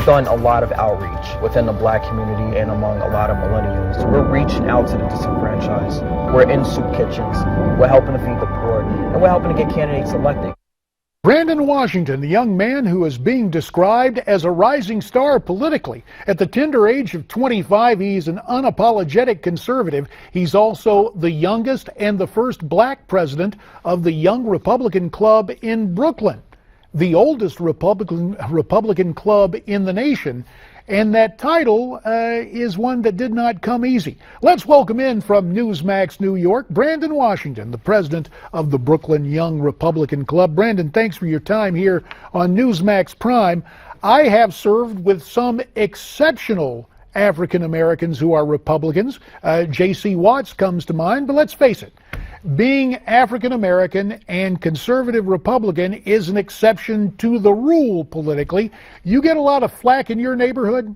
we've done a lot of outreach within the black community and among a lot of millennials. We're reaching out to the disenfranchised. We're in soup kitchens. We're helping to feed the poor, and we're helping to get candidates elected. Brandon Washington, the young man who is being described as a rising star politically. At the tender age of 25, he's an unapologetic conservative. He's also the youngest and the first black president of the Young Republican Club in Brooklyn, the oldest Republican club in the nation. And that title is one that did not come easy. Let's welcome in from Newsmax, New York, Brandon Washington, the president of the Brooklyn Young Republican Club. Brandon, thanks for your time here on Newsmax Prime. I have served with some exceptional African Americans who are Republicans. J.C. Watts comes to mind, but let's face it. Being African American and conservative Republican is an exception to the rule politically. You get a lot of flack in your neighborhood?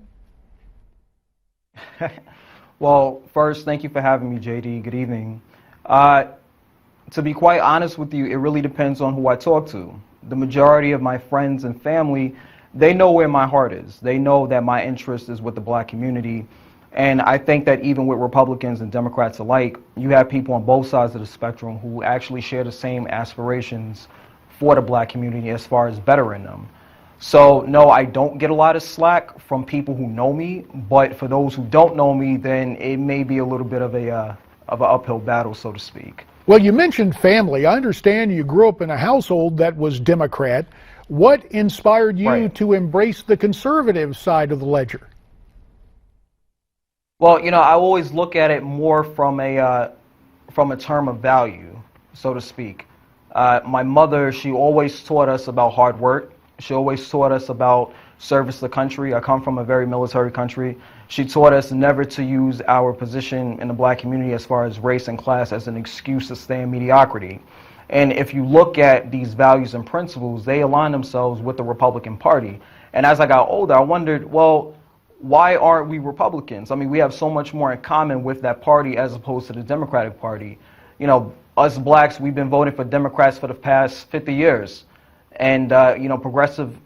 Well, first, thank you for having me, JD. Good evening. To be quite honest with you, it really depends on who I talk to. The majority of my friends and family, they know where my heart is. They know that my interest is with the black community. And I think that even with Republicans and Democrats alike, you have people on both sides of the spectrum who actually share the same aspirations for the black community as far as bettering them. So, no, I don't get a lot of slack from people who know me, but for those who don't know me, then it may be a little bit of an uphill battle, so to speak. Well, you mentioned family. I understand you grew up in a household that was Democrat. What inspired you to embrace the conservative side of the ledger? Well, you know, I always look at it more from a term of value, so to speak. My mother, she always taught us about hard work. She always taught us about service to the country. I come from a very military country. She taught us never to use our position in the black community as far as race and class as an excuse to stay in mediocrity. And if you look at these values and principles, they align themselves with the Republican Party. And as I got older, I wondered, well, why aren't we Republicans? I mean, we have so much more in common with that party as opposed to the Democratic Party. You know, us blacks, we've been voting for Democrats for the past 50 years. And, you know, progressive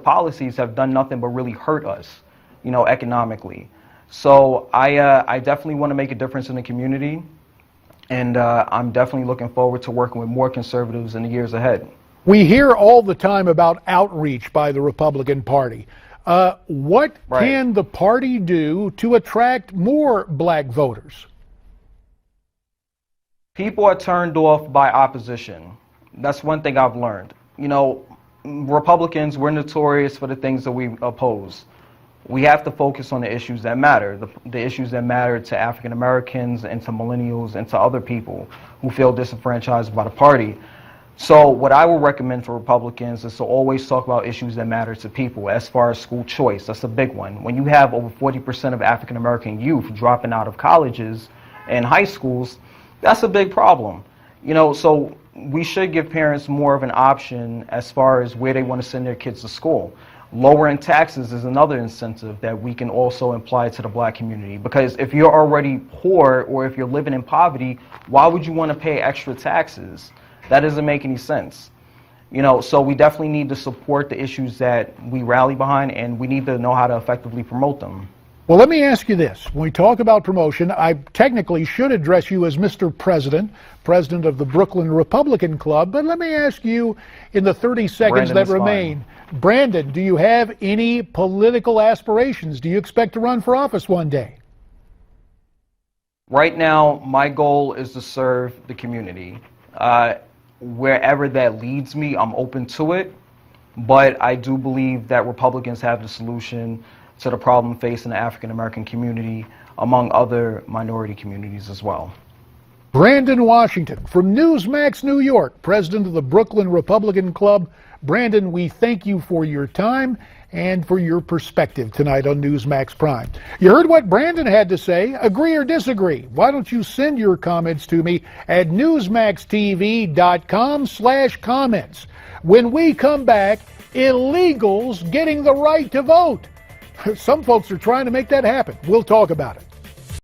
policies have done nothing but really hurt us, you know, economically. So I definitely want to make a difference in the community. And I'm definitely looking forward to working with more conservatives in the years ahead. We hear all the time about outreach by the Republican Party. What can the party do to attract more black voters? People are turned off by opposition. That's one thing I've learned. You know, Republicans, we're notorious for the things that we oppose. We have to focus on the issues that matter, the issues that matter to African Americans and to millennials and to other people who feel disenfranchised by the party. So what I would recommend for Republicans is to always talk about issues that matter to people. As far as school choice, that's a big one. When you have over 40% of African American youth dropping out of colleges and high schools, that's a big problem. You know, so we should give parents more of an option as far as where they want to send their kids to school. Lowering taxes is another incentive that we can also apply to the black community, because if you're already poor or if you're living in poverty, why would you want to pay extra taxes? That doesn't make any sense. You know, so we definitely need to support the issues that we rally behind, and we need to know how to effectively promote them. Well, let me ask you this. When we talk about promotion, I technically should address you as Mr. President, president of the Brooklyn Republican Club, but let me ask you in the 30 seconds that remain, Brandon, do you have any political aspirations? Do you expect to run for office one day? Right now, my goal is to serve the community. Wherever that leads me, I'm open to it, but I do believe that Republicans have the solution to the problem facing the African American community, among other minority communities as well. Brandon Washington from Newsmax, New York, president of the Brooklyn Republican Club. Brandon, we thank you for your time and for your perspective tonight on Newsmax Prime. You heard what Brandon had to say. Agree or disagree? Why don't you send your comments to me at newsmaxtv.com/comments. When we come back, illegals getting the right to vote. Some folks are trying to make that happen. We'll talk about it.